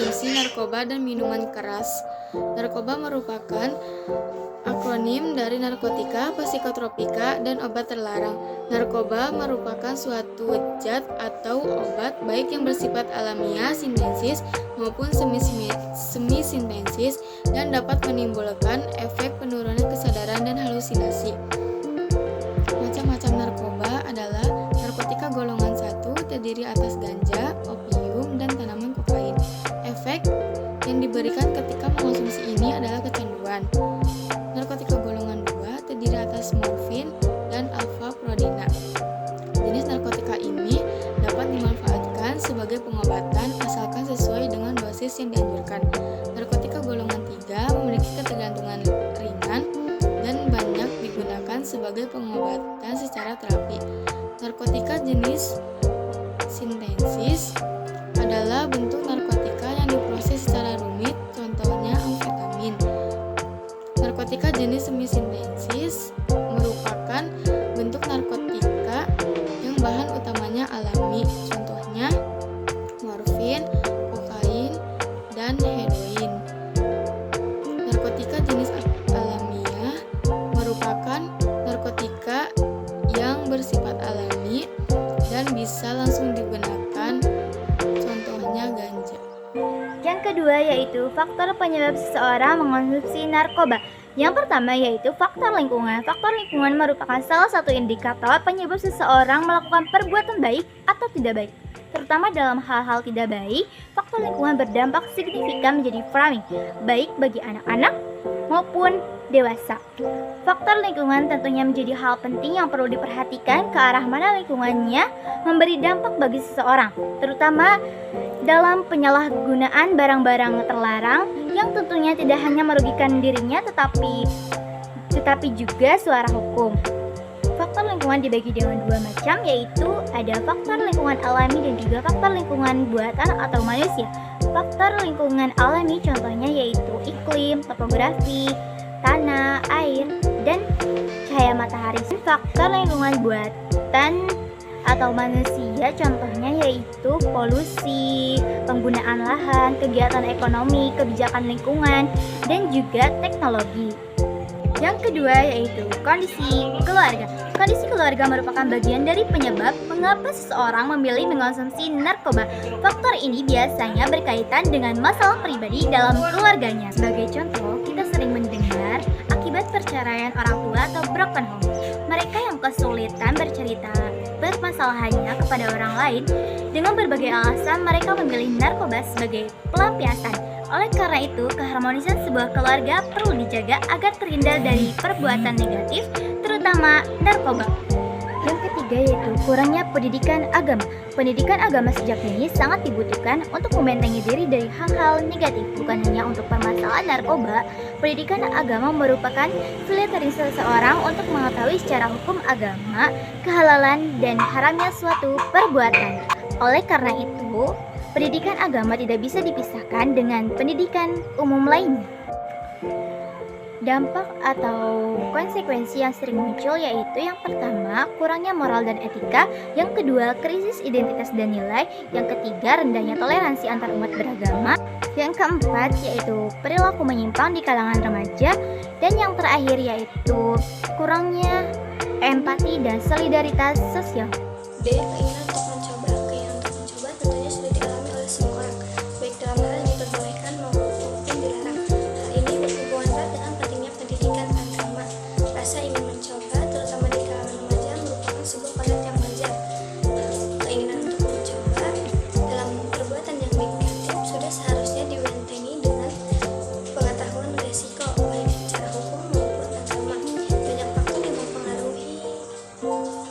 mengkonsumsi narkoba dan minuman keras. Narkoba merupakan akronim dari narkotika, psikotropika, dan obat terlarang. Narkoba merupakan suatu zat atau obat baik yang bersifat alamiah, sintesis, maupun semi-sintesis dan dapat menimbulkan efek penurunan kesadaran dan halusinasi. Macam-macam narkoba adalah narkotika golongan 1 terdiri atas ganja, opium, dan tanaman kokain. Efek yang diberikan ketika mengonsumsi ini adalah kecanduan. Narkotika golongan 2 terdiri atas morfin dan alfa-prodina. Jenis narkotika ini dapat dimanfaatkan sebagai pengobatan asalkan sesuai dengan dosis yang dianjurkan. Narkotika golongan 3 memiliki ketergantungan ringan dan banyak digunakan sebagai pengobatan secara terapi. Narkotika jenis sintesis adalah bentuk narkotika yang diproses secara rumit, contohnya amfetamin. Narkotika jenis semi-sintesis merupakan bentuk narkotika yang bahan utamanya alami, contohnya morfin, kokain, dan heroin. Narkotika jenis alamiah merupakan narkotika yang bersifat alami dan bisa langsung digunakan, contohnya ganja. Yang kedua yaitu faktor penyebab seseorang mengonsumsi narkoba. Yang pertama yaitu faktor lingkungan. Faktor lingkungan merupakan salah satu indikator penyebab seseorang melakukan perbuatan baik atau tidak baik. Terutama dalam hal-hal tidak baik, faktor lingkungan berdampak signifikan menjadi framing, baik bagi anak-anak maupun dewasa. Faktor lingkungan tentunya menjadi hal penting yang perlu diperhatikan ke arah mana lingkungannya memberi dampak bagi seseorang, terutama dalam penyalahgunaan barang-barang terlarang yang tentunya tidak hanya merugikan dirinya tetapi juga suara hukum. Faktor lingkungan dibagi dengan dua macam, yaitu ada faktor lingkungan alami dan juga faktor lingkungan buatan atau manusia. Faktor lingkungan alami contohnya yaitu iklim, topografi, tanah, air, dan cahaya matahari. Faktor lingkungan buatan atau manusia contohnya yaitu polusi, penggunaan lahan, kegiatan ekonomi, kebijakan lingkungan, dan juga teknologi. Yang kedua yaitu kondisi keluarga. Kondisi keluarga merupakan bagian dari penyebab mengapa seseorang memilih mengonsumsi narkoba. Faktor ini biasanya berkaitan dengan masalah pribadi dalam keluarganya. Sebagai contoh, kita sering mendengar akibat perceraian orang tua atau broken home. Mereka yang kesulitan bercerita permasalahannya kepada orang lain, dengan berbagai alasan mereka memilih narkoba sebagai pelampiasan. Oleh karena itu, keharmonisan sebuah keluarga perlu dijaga agar terhindar dari perbuatan negatif, terutama narkoba. Yang ketiga yaitu kurangnya pendidikan agama. Pendidikan agama sejak dini sangat dibutuhkan untuk membentengi diri dari hal-hal negatif, bukan hanya untuk permasalahan narkoba. Pendidikan agama merupakan filtering seseorang untuk mengetahui secara hukum agama, kehalalan dan haramnya suatu perbuatan. Oleh karena itu, pendidikan agama tidak bisa dipisahkan dengan pendidikan umum lainnya. Dampak atau konsekuensi yang sering muncul yaitu yang pertama, kurangnya moral dan etika, yang kedua, krisis identitas dan nilai, yang ketiga, rendahnya toleransi antar umat beragama, yang keempat yaitu perilaku menyimpang di kalangan remaja, dan yang terakhir yaitu kurangnya empati dan solidaritas sosial. D. Keinginan untuk mencoba. Keinginan untuk mencoba tentunya sudah dialami oleh semua orang, baik dalam hal yang diperbolehkan maupun dilarang. Hal ini berhubungan erat dengan pentingnya pendidikan agama. Rasa ingin mencoba, terutama di kalangan remaja, merupakan sebuah kodrat yang wajar. Keinginan untuk mencoba dalam perbuatan yang negatif sudah seharusnya dibentengi dengan pengetahuan resiko, baik secara hukum maupun agama. Banyak faktor yang mempengaruhi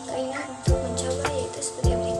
keinginan untuk mencoba, yaitu seperti berikut.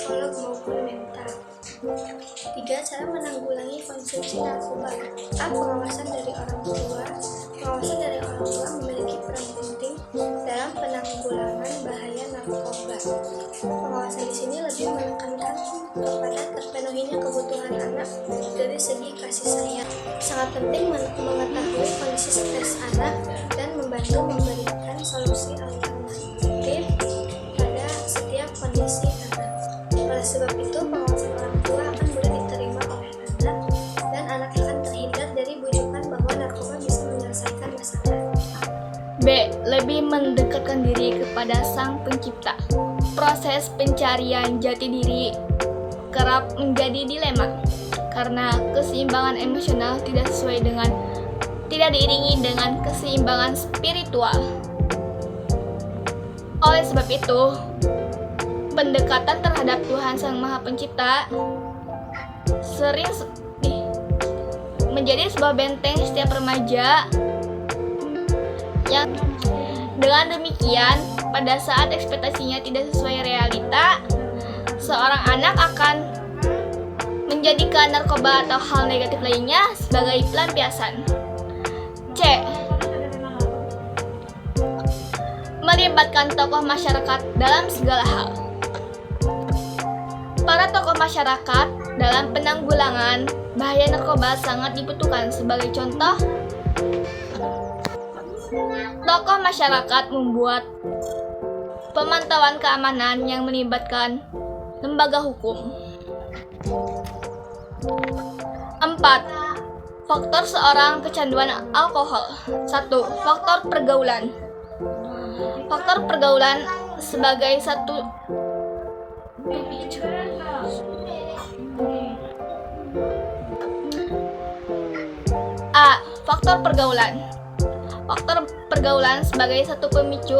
psikolog maupun mental. 3. Cara menanggulangi konsumsi narkoba. A. Pengawasan dari orang tua. Pengawasan dari orang tua memiliki peran penting dalam penanggulangan bahaya narkoba. Pengawasan di sini lebih menekankan kepada terpenuhinya kebutuhan anak dari segi kasih sayang. Sangat penting mengetahui kondisi stres anak dan membantu memberikan solusi alternatif pada setiap kondisi anak. Oleh sebab itu, pengawasan orang tua akan mudah diterima oleh anak dan anak akan terhindar dari bujukan bahwa narkoba bisa menyelesaikan masalah. B. Lebih mendekatkan diri kepada Sang Pencipta. Proses pencarian jati diri kerap menjadi dilema karena keseimbangan emosional tidak diiringi dengan keseimbangan spiritual. Oleh sebab itu, pendekatan terhadap Tuhan Sang Maha Pencipta sering menjadi sebuah benteng setiap remaja yang dengan demikian pada saat ekspektasinya tidak sesuai realita, seorang anak akan menjadikan narkoba atau hal negatif lainnya sebagai pelampiasan. C. Melibatkan tokoh masyarakat dalam segala hal. Para tokoh masyarakat dalam penanggulangan bahaya narkoba sangat dibutuhkan. Sebagai contoh, tokoh masyarakat membuat pemantauan keamanan yang melibatkan lembaga hukum. 4. Faktor seorang kecanduan alkohol. 1. Faktor pergaulan. Faktor pergaulan sebagai satu A. Faktor pergaulan. Faktor pergaulan sebagai satu pemicu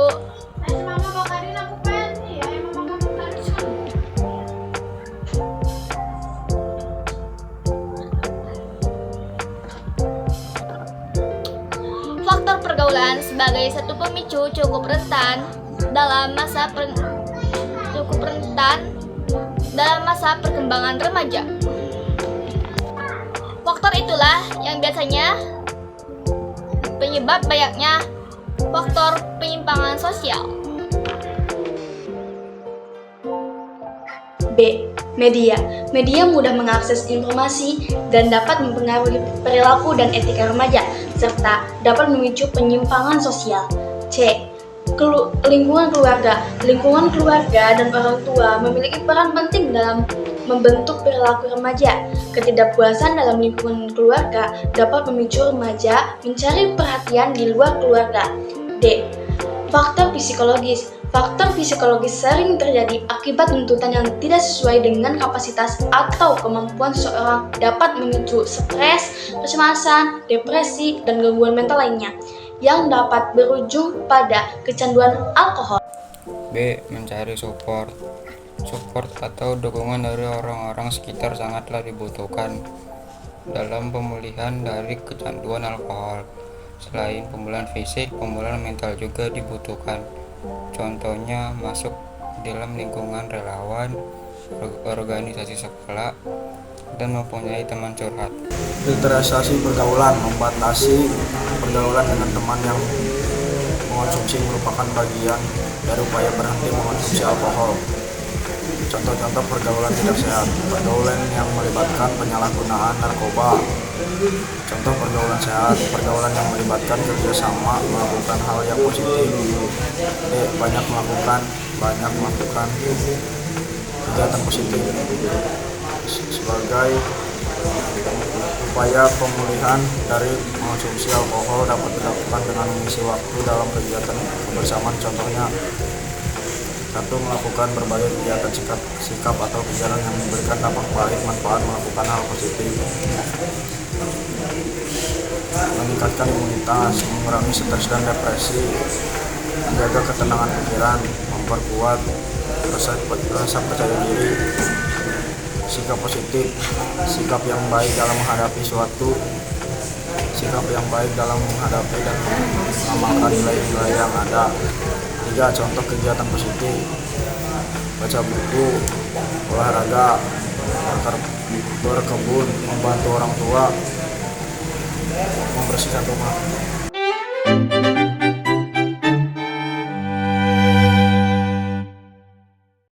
Faktor pergaulan sebagai satu pemicu cukup rentan dalam masa perkembangan remaja. Faktor itulah yang biasanya penyebab banyaknya faktor penyimpangan sosial. B. Media. Media mudah mengakses informasi dan dapat mempengaruhi perilaku dan etika remaja, serta dapat memicu penyimpangan sosial. C. Lingkungan keluarga. Lingkungan keluarga dan orang tua memiliki peran penting dalam membentuk perilaku remaja. Ketidakpuasan dalam lingkungan keluarga dapat memicu remaja mencari perhatian di luar keluarga. D. Faktor psikologis. Faktor psikologis sering terjadi akibat tuntutan yang tidak sesuai dengan kapasitas atau kemampuan seseorang, dapat memicu stres, kecemasan, depresi, dan gangguan mental lainnya yang dapat berujung pada kecanduan alkohol. B. Mencari support atau dukungan dari orang-orang sekitar sangatlah dibutuhkan dalam pemulihan dari kecanduan alkohol. Selain pemulihan fisik, pemulihan mental juga dibutuhkan. Contohnya masuk dalam lingkungan relawan, organisasi sekolah, dan mempunyai teman curhat. Literasi pergaulan. Membatasi pergaulan dengan teman yang mengonsumsi merupakan bagian dari upaya berhenti mengonsumsi alkohol. Contoh-contoh pergaulan tidak sehat: pergaulan yang melibatkan penyalahgunaan narkoba. Contoh pergaulan sehat: pergaulan yang melibatkan kerjasama, melakukan hal yang positif. D. Banyak melakukan kegiatan positif. Sebagai upaya pemulihan dari mengonsumsi alkohol dapat dilakukan dengan mengisi waktu dalam kegiatan kebersamaan. Contohnya, 1. Melakukan berbagai kegiatan sikap atau kegiatan yang memberikan dampak baik, manfaat, melakukan hal positif. Meningkatkan imunitas, mengurangi stres dan depresi, menjaga ketenangan pikiran, memperkuat rasa percaya diri. Sikap positif, sikap yang baik dalam menghadapi suatu, sikap yang baik dalam menghadapi dan mengamalkan nilai-nilai yang ada. 3. Contoh kegiatan positif: baca buku, olahraga, berkebun, membantu orang tua, membersihkan rumah.